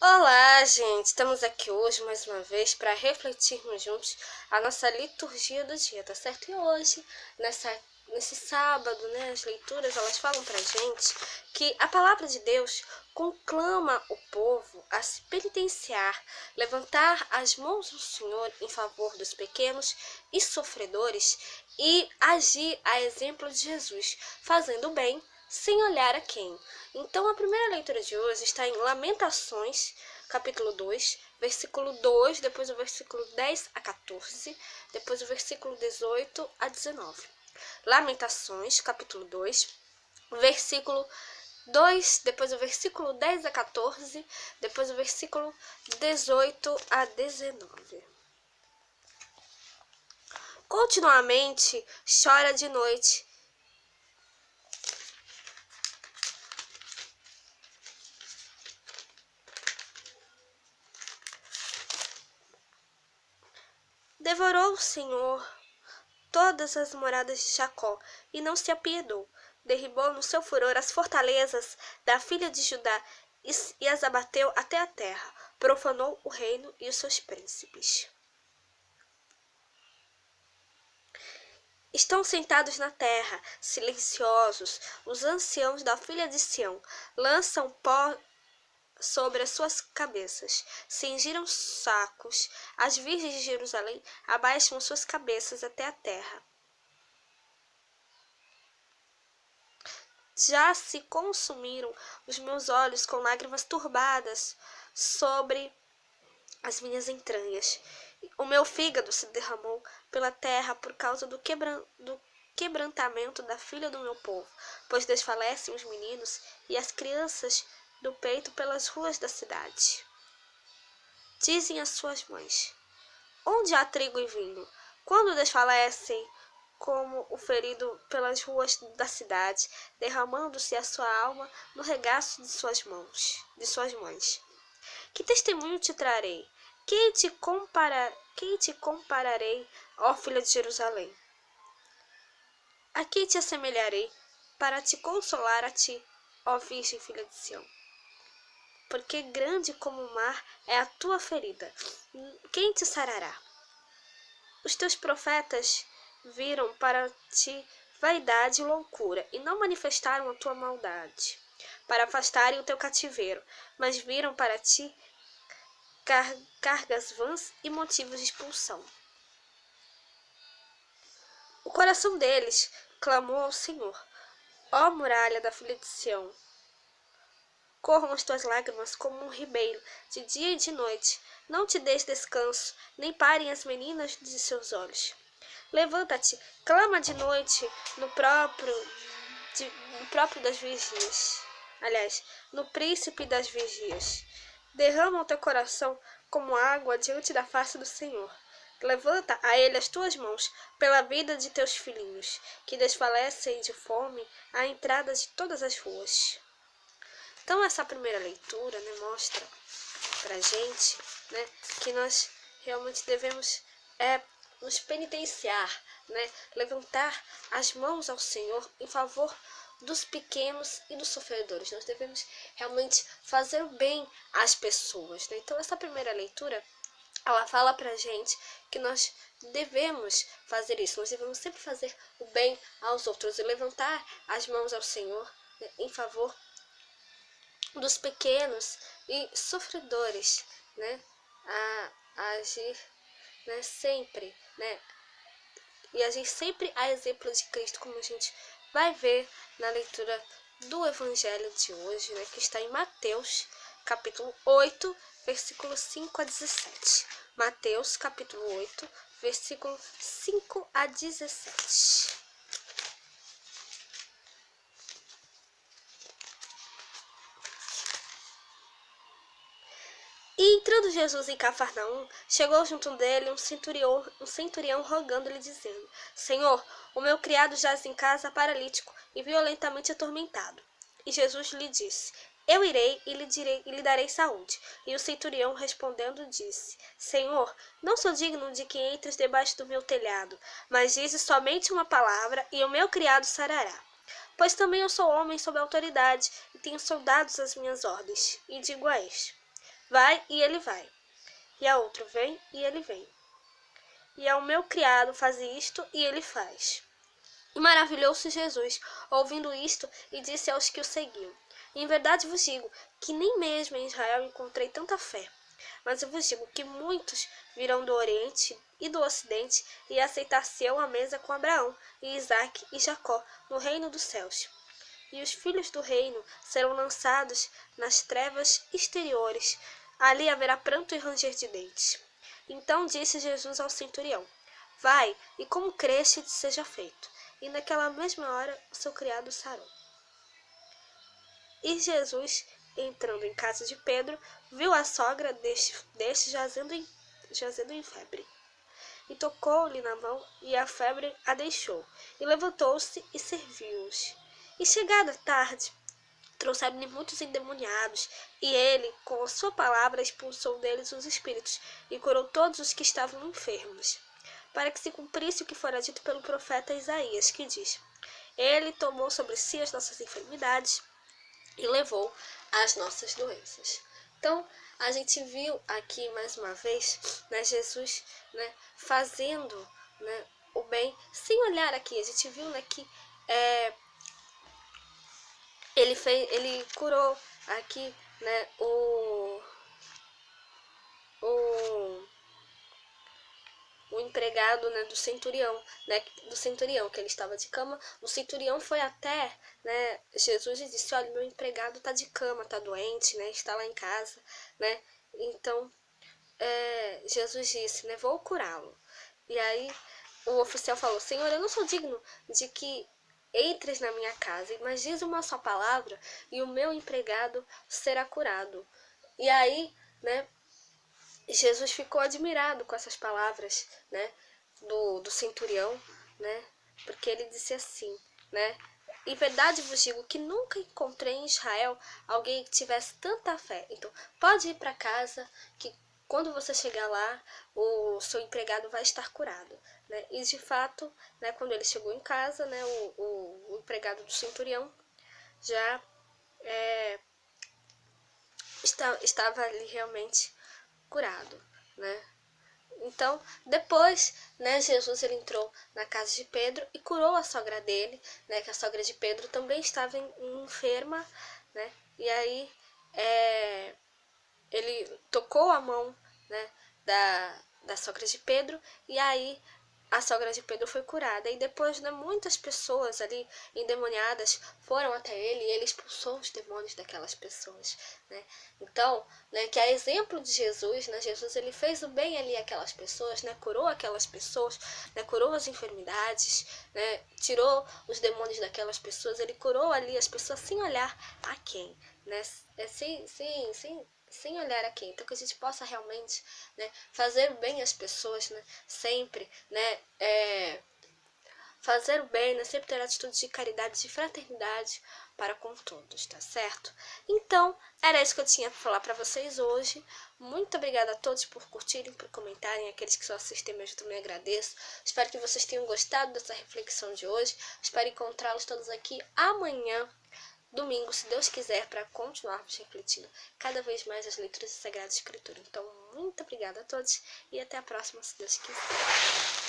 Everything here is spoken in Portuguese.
Olá, gente! Estamos aqui hoje mais uma vez para refletirmos juntos a nossa liturgia do dia, tá certo? E hoje, nesse sábado, né, as leituras elas falam pra gente que a palavra de Deus conclama o povo a se penitenciar, levantar as mãos ao Senhor em favor dos pequenos e sofredores e agir a exemplo de Jesus, fazendo o bem sem olhar a quem. Então, a primeira leitura de hoje está em Lamentações, capítulo 2, versículo 2, depois o versículo 10 a 14, depois o versículo 18 a 19. Lamentações, capítulo 2, versículo 2, depois o versículo 10 a 14, depois o versículo 18 a 19. Continuamente chora de noite. Devorou o Senhor todas as moradas de Jacó, e não se apiedou. Derribou no seu furor as fortalezas da filha de Judá e as abateu até a terra. Profanou o reino e os seus príncipes. Estão sentados na terra, silenciosos, os anciãos da filha de Sião. Lançam pó sobre as suas cabeças, cingiram sacos. As virgens de Jerusalém abaixam suas cabeças até a terra. Já se consumiram os meus olhos com lágrimas turbadas sobre as minhas entranhas. O meu fígado se derramou pela terra por causa do quebrantamento da filha do meu povo, pois desfalecem os meninos e as crianças do peito pelas ruas da cidade. Dizem às suas mães: onde há trigo e vinho? Quando desfalecem como o ferido pelas ruas da cidade, derramando-se a sua alma no regaço de suas mães. Que testemunho te trarei? Quem te compararei, ó filha de Jerusalém? A quem te assemelharei para te consolar a ti, ó virgem filha de Sião? Porque grande como o mar é a tua ferida. Quem te sarará? Os teus profetas viram para ti vaidade e loucura, e não manifestaram a tua maldade, para afastarem o teu cativeiro, mas viram para ti cargas vãs e motivos de expulsão. O coração deles clamou ao Senhor: ó muralha da filha de Sião, corram as tuas lágrimas como um ribeiro, de dia e de noite. Não te des descanso, nem parem as meninas de seus olhos. Levanta-te, clama de noite no próprio das vigias. Aliás, no príncipe das vigias. Derrama o teu coração como água diante da face do Senhor. Levanta a ele as tuas mãos pela vida de teus filhinhos, que desfalecem de fome à entrada de todas as ruas. Então, essa primeira leitura, né, mostra pra gente, né, que nós realmente devemos nos penitenciar, né, levantar as mãos ao Senhor em favor dos pequenos e dos sofredores. Nós devemos realmente fazer o bem às pessoas, né? Então, essa primeira leitura, ela fala pra gente que nós devemos fazer isso. Nós devemos sempre fazer o bem aos outros e levantar as mãos ao Senhor, né, em favor dos pequenos e sofredores, né, a agir, né, sempre, né, e agir sempre a exemplo de Cristo, como a gente vai ver na leitura do Evangelho de hoje, né, que está em Mateus, capítulo 8, versículo 5 a 17. Mateus, capítulo 8, versículo 5 a 17. E entrando Jesus em Cafarnaum, chegou junto dele um centurião rogando-lhe, dizendo: Senhor, o meu criado jaz em casa paralítico e violentamente atormentado. E Jesus lhe disse: Eu irei e lhe darei saúde. E o centurião respondendo disse: Senhor, não sou digno de que entres debaixo do meu telhado, mas dizes somente uma palavra e o meu criado sarará. Pois também eu sou homem sob autoridade e tenho soldados às minhas ordens. E digo a este: vai e ele vai. E a outra, vem e ele vem. E ao meu criado, faz isto e ele faz. E maravilhou-se Jesus, ouvindo isto, e disse aos que o seguiam: Em verdade vos digo que nem mesmo em Israel encontrei tanta fé. Mas eu vos digo que muitos virão do Oriente e do Ocidente e aceitar-se-ão à mesa com Abraão, e Isaque e Jacó, no reino dos céus. E os filhos do reino serão lançados nas trevas exteriores. Ali haverá pranto e ranger de dentes. Então disse Jesus ao centurião: Vai, e como creste, te seja feito. E naquela mesma hora o seu criado sarou. E Jesus, entrando em casa de Pedro, viu a sogra deste jazendo em febre. E tocou-lhe na mão, e a febre a deixou. E levantou-se e serviu-os. E chegada a tarde, trouxeram-lhe muitos endemoniados, e ele, com a sua palavra, expulsou deles os espíritos, e curou todos os que estavam enfermos, para que se cumprisse o que fora dito pelo profeta Isaías, que diz: Ele tomou sobre si as nossas enfermidades e levou as nossas doenças. Então, a gente viu aqui mais uma vez, né, Jesus, né, fazendo, né, o bem, sem olhar aqui. A gente viu, né, que ele curou aqui, né, o empregado, né, do centurião, que ele estava de cama. O centurião foi até, né, Jesus e disse: olha, meu empregado está de cama, está doente, né, está lá em casa, né. Então Jesus disse, né, vou curá-lo. E aí o oficial falou: Senhor, eu não sou digno de que entres na minha casa, mas diz uma só palavra e o meu empregado será curado. E aí, né, Jesus ficou admirado com essas palavras, né, do centurião, né, porque ele disse assim, né: Em verdade vos digo que nunca encontrei em Israel alguém que tivesse tanta fé. Então, pode ir para casa, que quando você chegar lá, o seu empregado vai estar curado, né? E de fato, né, quando ele chegou em casa, né, o empregado do centurião já estava ali realmente curado, né? Então, depois, né, Jesus ele entrou na casa de Pedro e curou a sogra dele, né, que a sogra de Pedro também estava enferma, né? E aí ele tocou a mão, né, da sogra de Pedro, e aí a sogra de Pedro foi curada. E depois, né, muitas pessoas ali endemoniadas foram até ele e ele expulsou os demônios daquelas pessoas, né? Então, né, que a exemplo de Jesus, né, Jesus ele fez o bem ali àquelas pessoas, né, curou aquelas pessoas, né, curou as enfermidades, né, tirou os demônios daquelas pessoas, ele curou ali as pessoas sem olhar a quem, né, sem olhar a quem. Então, que a gente possa realmente, né, fazer bem às pessoas, né, sempre, né, fazer o bem, né, sempre ter atitudes de caridade, de fraternidade para com todos, tá certo? Então, era isso que eu tinha para falar para vocês hoje. Muito obrigada a todos por curtirem, por comentarem. Aqueles que só assistem mesmo também agradeço. Espero que vocês tenham gostado dessa reflexão de hoje. Espero encontrá-los todos aqui amanhã, domingo, se Deus quiser, para continuarmos refletindo cada vez mais as leituras da Sagrada Escritura. Então, muito obrigada a todos e até a próxima, se Deus quiser.